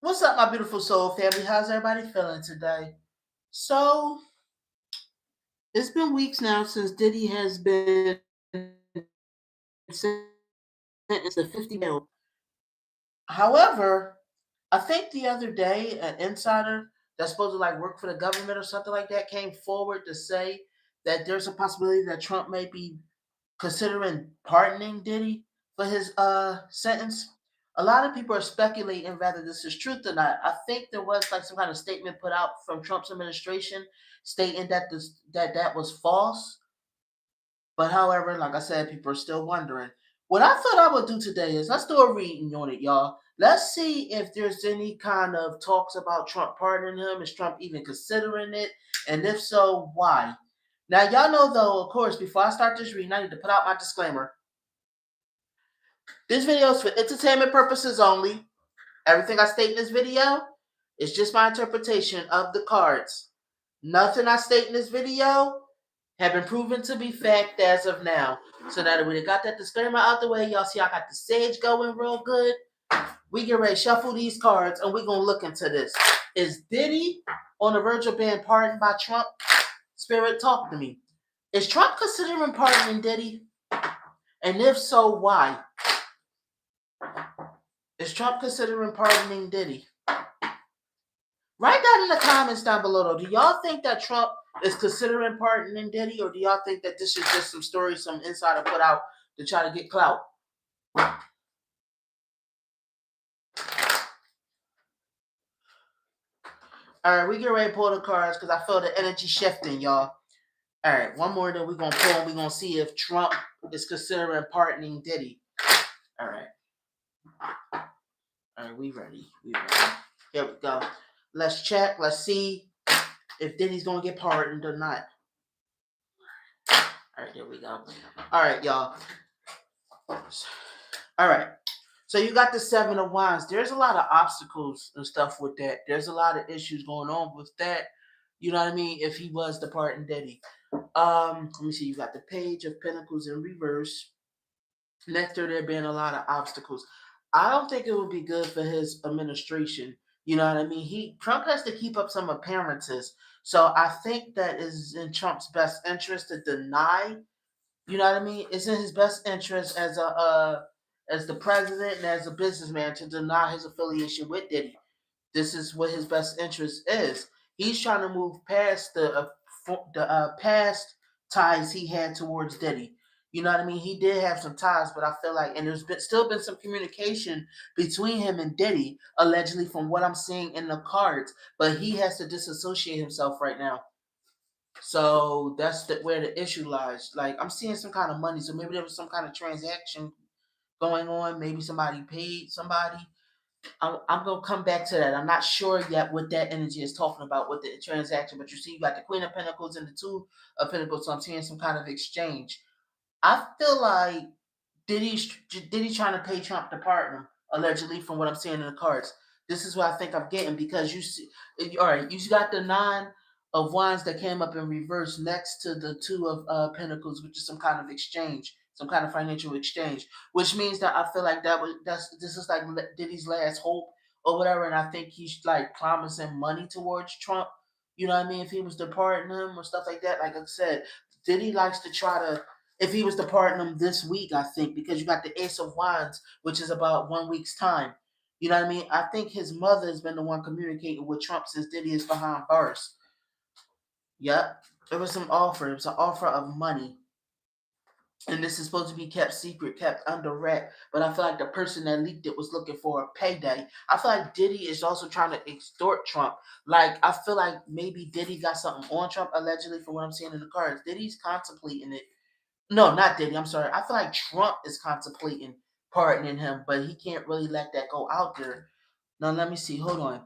What's up, my beautiful soul family? How's everybody feeling today? So, it's been weeks now since Diddy has been sentenced to 50 mil. However, I think the other day an insider that's supposed to like work for the government or something like that came forward to say that there's a possibility that Trump may be considering pardoning Diddy for his sentence. A lot of people are speculating whether this is truth or not. I think there was like some kind of statement put out from Trump's administration stating that that was false. But however, like I said, people are still wondering. What I thought I would do today is let's do a reading on it, y'all. Let's see if there's any kind of talks about Trump pardoning him. Is Trump even considering it? And if so, why? Now, y'all know, though, of course, before I start this reading, I need to put out my disclaimer. This video is for entertainment purposes only. Everything I state in this video is just my interpretation of the cards. Nothing I state in this video have been proven to be fact as of now. So now that we got that disclaimer out the way, y'all see I got the sage going real good. We get ready to shuffle these cards and we're going to look into this. Is Diddy on the verge of being pardoned by Trump? Spirit, talk to me. Is Trump considering pardoning Diddy? And if so, why? Is Trump considering pardoning Diddy? Write that in the comments down below, though. Do y'all think that Trump is considering pardoning Diddy, or do y'all think that this is just some story some insider put out to try to get clout? All right, we get ready to pull the cards because I feel the energy shifting, y'all. All right, one more that we're going to pull, and we're going to see if Trump is considering pardoning Diddy. All right. All right, we ready. Here we go. Let's check. Let's see if Diddy's going to get pardoned or not. All right, there we go. All right, y'all. All right. So you got the Seven of Wands. There's a lot of obstacles and stuff with that. There's a lot of issues going on with that. You know what I mean? If he was to pardon Diddy. Let me see. You got the Page of Pentacles in reverse. Next to there being a lot of obstacles. I don't think it would be good for his administration. You know what I mean? Trump has to keep up some appearances. So I think that is in Trump's best interest to deny. You know what I mean? It's in his best interest as the president and as a businessman to deny his affiliation with Diddy. This is what his best interest is. He's trying to move past the past ties he had towards Diddy. You know what I mean? He did have some ties, but I feel like, and still been some communication between him and Diddy, allegedly, from what I'm seeing in the cards. But he has to disassociate himself right now. So that's where the issue lies. Like, I'm seeing some kind of money, so maybe there was some kind of transaction going on. Maybe somebody paid somebody. I'm gonna come back to that. I'm not sure yet what that energy is talking about with the transaction, but you see, you got the Queen of Pentacles and the Two of Pentacles, so I'm seeing some kind of exchange. I feel like Diddy's trying to pay Trump to pardon him, allegedly, from what I'm seeing in the cards. This is what I think I'm getting, because you see, all right, you got the Nine of Wands that came up in reverse next to the Two of Pentacles, which is some kind of exchange, some kind of financial exchange, which means that I feel like this is like Diddy's last hope or whatever, and I think he's like promising money towards Trump. You know what I mean? If he was to pardon him or stuff like that, like I said, Diddy likes to try to, if he was to pardon him this week, I think, because you got the Ace of Wands, which is about 1 week's time. You know what I mean? I think his mother has been the one communicating with Trump since Diddy is behind bars. Yep. It was some offer. It was an offer of money. And this is supposed to be kept secret, kept under wrap. But I feel like the person that leaked it was looking for a payday. I feel like Diddy is also trying to extort Trump. Like, I feel like maybe Diddy got something on Trump, allegedly, from what I'm seeing in the cards. Diddy's contemplating it. No, not Diddy. I'm sorry. I feel like Trump is contemplating pardoning him, but he can't really let that go out there. Now, let me see. Hold on.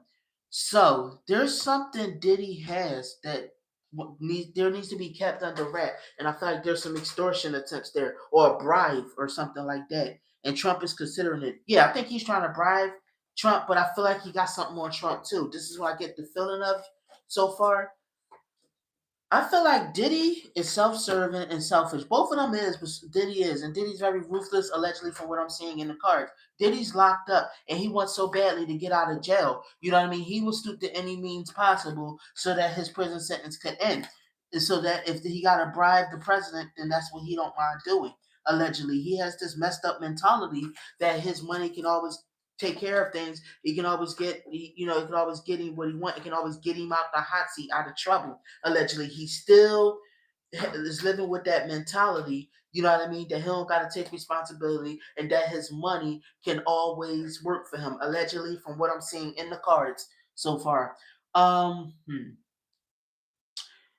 So, there's something Diddy has that needs to be kept under wrap, and I feel like there's some extortion attempts there, or a bribe, or something like that. And Trump is considering it. Yeah, I think he's trying to bribe Trump, but I feel like he got something on Trump too. This is what I get the feeling of so far. I feel like Diddy is self-serving and selfish. Both of them is, but Diddy is, and Diddy's very ruthless, allegedly, from what I'm seeing in the cards. Diddy's locked up, and he wants so badly to get out of jail. You know what I mean? He will stoop to any means possible so that his prison sentence could end. And so that if he got to bribe the president, then that's what he don't mind doing. Allegedly, he has this messed up mentality that his money can always take care of things. He can always get, he can always get him what he wants. It can always get him out the hot seat, out of trouble. Allegedly, he still is living with that mentality. You know what I mean? That he don't got to take responsibility, and that his money can always work for him. Allegedly, from what I'm seeing in the cards so far. Um, hmm.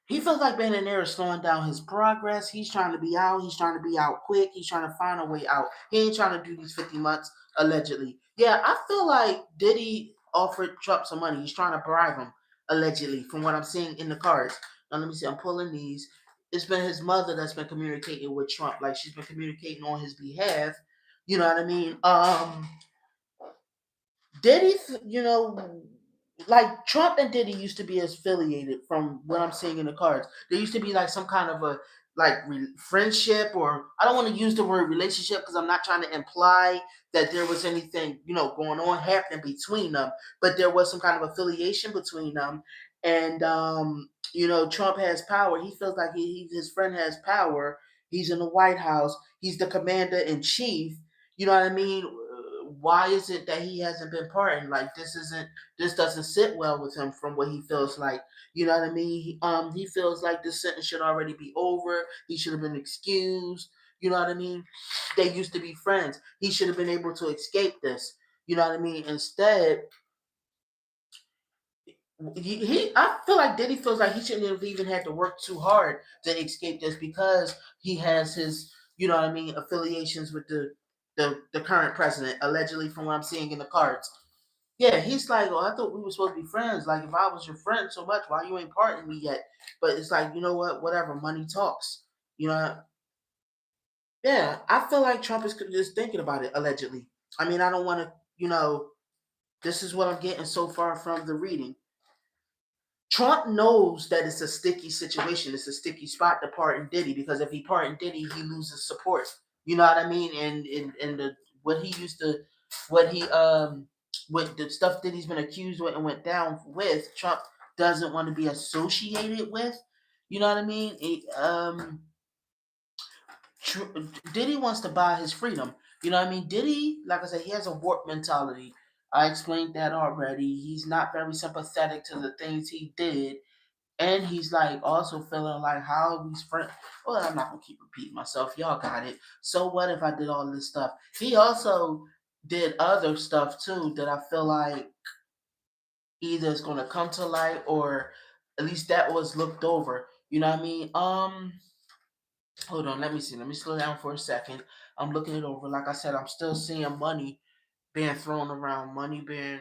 He feels like being in there is slowing down his progress. He's trying to be out. He's trying to be out quick. He's trying to find a way out. He ain't trying to do these 50 months, allegedly. Yeah, I feel like Diddy offered Trump some money. He's trying to bribe him, allegedly, from what I'm seeing in the cards. Now, let me see. I'm pulling these. It's been his mother that's been communicating with Trump. Like, she's been communicating on his behalf. You know what I mean? Diddy, like Trump and Diddy used to be affiliated from what I'm seeing in the cards. There used to be like some kind of a friendship, or I don't want to use the word relationship because I'm not trying to imply that there was anything going on happening between them, but there was some kind of affiliation between them. And Trump has power. He feels like his friend has power. He's in the White House. He's the commander in chief. You know what I mean? Why is it that he hasn't been pardoned? Like this doesn't sit well with him from what he feels like. You know what I mean? He feels like this sentence should already be over. He should have been excused. You know what I mean? They used to be friends. He should have been able to escape this. You know what I mean? Instead, I feel like Diddy feels like he shouldn't have even had to work too hard to escape this because he has his, affiliations with the current president, allegedly, from what I'm seeing in the cards. Yeah, he's like, oh, I thought we were supposed to be friends. Like, if I was your friend so much, why you ain't parting me yet? But it's like, you know what? Whatever, money talks. You know, yeah, I feel like Trump is just thinking about it, allegedly. I mean, I don't want to, this is what I'm getting so far from the reading. Trump knows that it's a sticky situation. It's a sticky spot to pardon Diddy because if he pardon Diddy, he loses support. You know what I mean? And the what he used to, what he what the stuff that he's been accused with and went down with, Trump doesn't want to be associated with. You know what I mean? Diddy wants to buy his freedom. You know what I mean? Diddy, like I said, he has a warped mentality. I explained that already. He's not very sympathetic to the things he did, and he's like also feeling like how these friends. Well, I'm not gonna keep repeating myself. Y'all got it. So what if I did all this stuff? He also did other stuff too that I feel like either is gonna come to light or at least that was looked over. You know what I mean? Hold on. Let me see. Let me slow down for a second. I'm looking it over. Like I said, I'm still seeing money being thrown around. Money being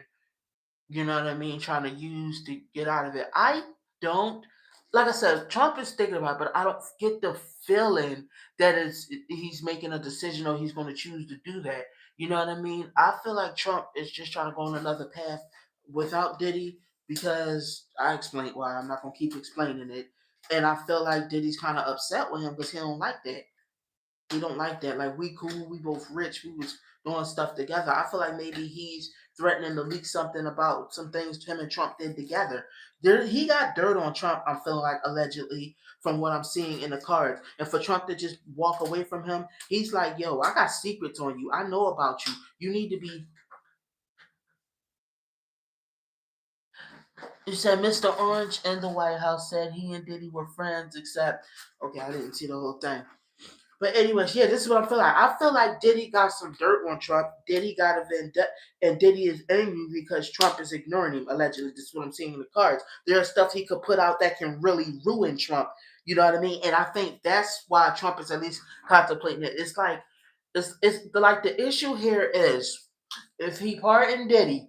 what I mean, trying to use to get out of it. I don't, like I said, Trump is thinking about it, but I don't get the feeling that he's making a decision or he's going to choose to do that. You know what I mean? I feel like Trump is just trying to go on another path without Diddy because I explained why. I'm not going to keep explaining it. And I feel like Diddy's kind of upset with him because he don't like that. He don't like that. Like we cool, we both rich, we was doing stuff together. I feel like maybe he's threatening to leak something about some things him and Trump did together. He got dirt on Trump. I'm feeling like allegedly from what I'm seeing in the cards, and for Trump to just walk away from him, he's like, "Yo, I got secrets on you. I know about you. You need to be." You said Mr. Orange in the White House said he and Diddy were friends, except okay, I didn't see the whole thing. But anyways, yeah, this is what I feel like. I feel like Diddy got some dirt on Trump. Diddy got a vendetta, and Diddy is angry because Trump is ignoring him. Allegedly, this is what I'm seeing in the cards. There's stuff he could put out that can really ruin Trump. You know what I mean? And I think that's why Trump is at least contemplating it. It's like like the issue here is if he pardoned Diddy,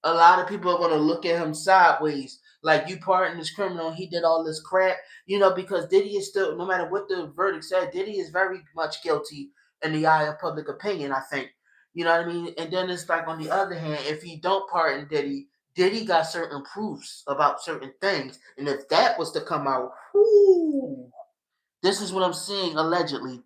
a lot of people are going to look at him sideways. Like you pardon this criminal, he did all this crap, because Diddy is still, no matter what the verdict said, Diddy is very much guilty in the eye of public opinion, I think. You know what I mean? And then it's like on the other hand, if he don't pardon Diddy, Diddy got certain proofs about certain things, and if that was to come out, whoo, this is what I'm seeing allegedly.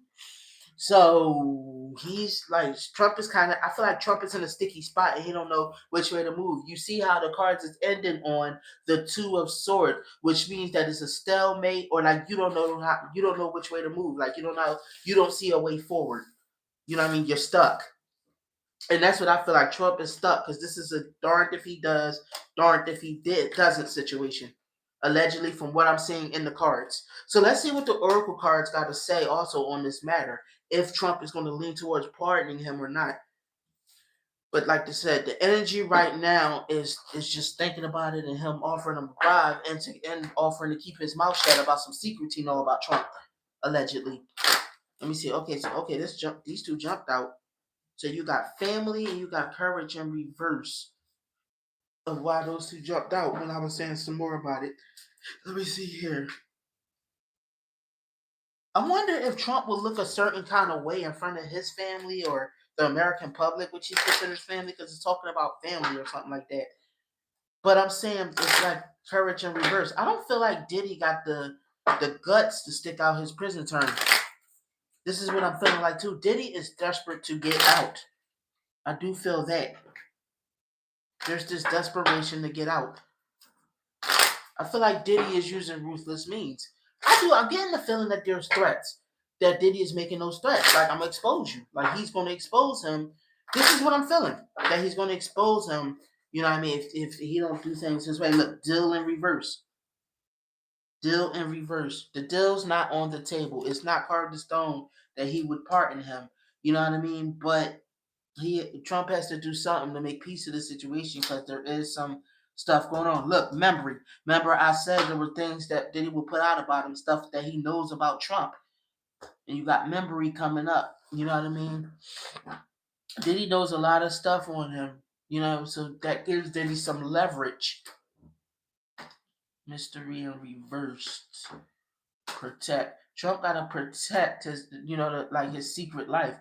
So he's like Trump is kind of. I feel like Trump is in a sticky spot and he don't know which way to move. You see how the cards is ending on the two of swords, which means that it's a stalemate, or like you don't know which way to move. Like you don't see a way forward. You know what I mean? You're stuck. And that's what I feel like. Trump is stuck because this is a darned if he does, darned if he doesn't situation. Allegedly, from what I'm seeing in the cards. So let's see what the Oracle cards got to say also on this matter. If Trump is going to lean towards pardoning him or not. But like I said, the energy right now is just thinking about it and him offering him a bribe and offering to keep his mouth shut about some secrets he know about Trump. Allegedly. Let me see. Okay, these two jumped out. So you got family and you got courage in reverse of why those two jumped out when I was saying some more about it. Let me see here. I wonder if Trump will look a certain kind of way in front of his family or the American public, which he considers family, because it's talking about family or something like that. But I'm saying it's like courage in reverse. I don't feel like Diddy got the guts to stick out his prison term. This is what I'm feeling like too. Diddy is desperate to get out. I do feel that. There's this desperation to get out. I feel like Diddy is using ruthless means. I'm getting the feeling that there's threats. That Diddy is making those threats. Like, I'm going to expose you. Like, he's going to expose him. This is what I'm feeling. That he's going to expose him. You know what I mean? If he don't do things his way. Look, deal in reverse. Deal in reverse. The deal's not on the table. It's not carved in stone that he would pardon him. You know what I mean? But Trump has to do something to make peace of the situation because there is some stuff going on. Look, remember I said there were things that Diddy would put out about him, stuff that he knows about Trump, and you got memory coming up. You know what I mean? Diddy knows a lot of stuff on him. You know, so that gives Diddy some leverage. Mystery in reversed. Protect. Trump gotta protect his, like his secret life.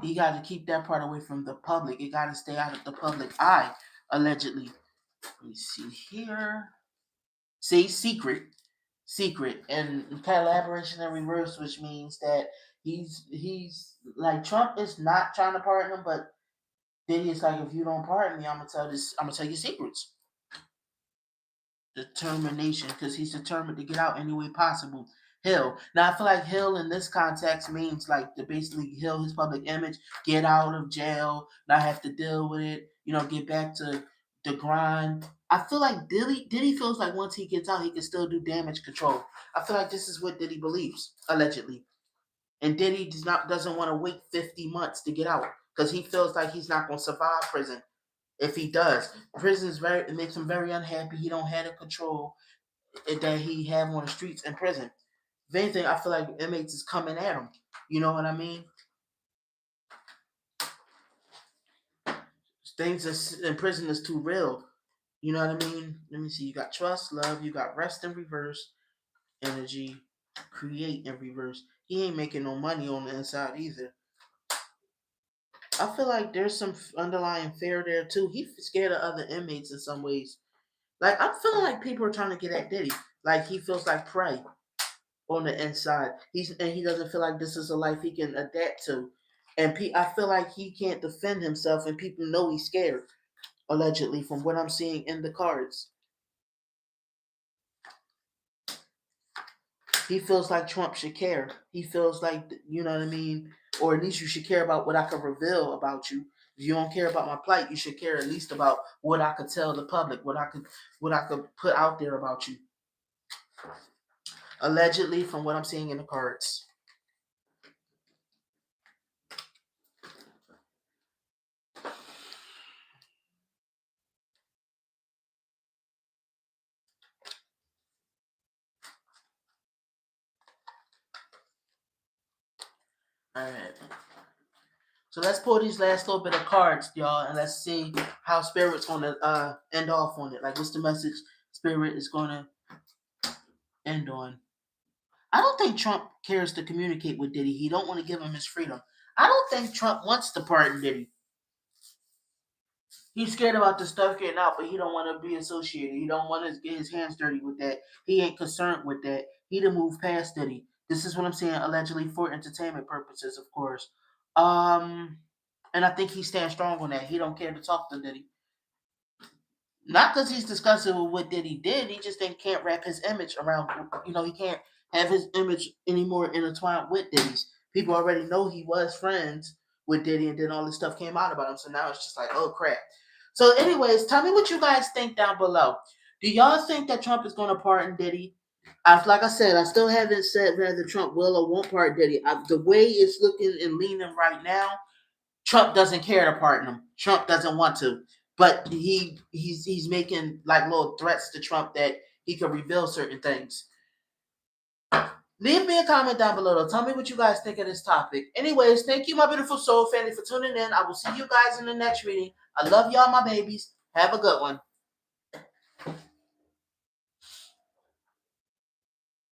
He got to keep that part away from the public. It got to stay out of the public eye, allegedly. Let me see here. See, secret, and collaboration in reverse, which means that he's like Trump is not trying to pardon him, but then he's like, if you don't pardon me, I'm gonna tell you secrets. Determination, because he's determined to get out any way possible. Hill. Now I feel like Hill in this context means like to basically heal his public image, get out of jail, not have to deal with it, get back to the grind. I feel like Diddy feels like once he gets out, he can still do damage control. I feel like this is what Diddy believes, allegedly. And Diddy doesn't want to wait 50 months to get out because he feels like he's not gonna survive prison. If he does, prison it makes him very unhappy. He don't have the control that he have on the streets in prison. If anything, I feel like inmates is coming at him. You know what I mean? Things in prison is too real. You know what I mean? Let me see. You got trust, love. You got rest in reverse, energy, create in reverse. He ain't making no money on the inside either. I feel like there's some underlying fear there too. He's scared of other inmates in some ways. Like I'm feeling like people are trying to get at Diddy. Like he feels like prey on the inside. He doesn't feel like this is a life he can adapt to. And I feel like he can't defend himself, and people know he's scared. Allegedly, from what I'm seeing in the cards, he feels like Trump should care. He feels like you know what I mean, or at least you should care about what I could reveal about you. If you don't care about my plight, you should care at least about what I could tell the public, what I could put out there about you. Allegedly, from what I'm seeing in the cards. All right. So let's pull these last little bit of cards, y'all, and let's see how Spirit's gonna end off on it. Like, what's the message Spirit is gonna end on? I don't think Trump cares to communicate with Diddy. He don't want to give him his freedom. I don't think Trump wants to pardon Diddy. He's scared about the stuff getting out, but he don't want to be associated. He don't want to get his hands dirty with that. He ain't concerned with that. He done moved past Diddy. This is what I'm saying, allegedly for entertainment purposes, of course. Um, and I think he stands strong on that. He don't care to talk to Diddy. Not because he's disgusted with what Diddy did. He just can't wrap his image around. He can't have his image anymore intertwined with Diddy's. People already know he was friends with Diddy, and then all this stuff came out about him. So now it's just like, oh crap. So, anyways, tell me what you guys think down below. Do y'all think that Trump is going to pardon Diddy? Like I said, I still haven't said whether Trump will or won't pardon Diddy. The way it's looking and leaning right now, Trump doesn't care to pardon him. Trump doesn't want to, but he's making like little threats to Trump that he could reveal certain things. Leave me a comment down below. Tell me what you guys think of this topic. Anyways, thank you, my beautiful soul family, for tuning in. I will see you guys in the next reading. I love y'all, my babies. Have a good one.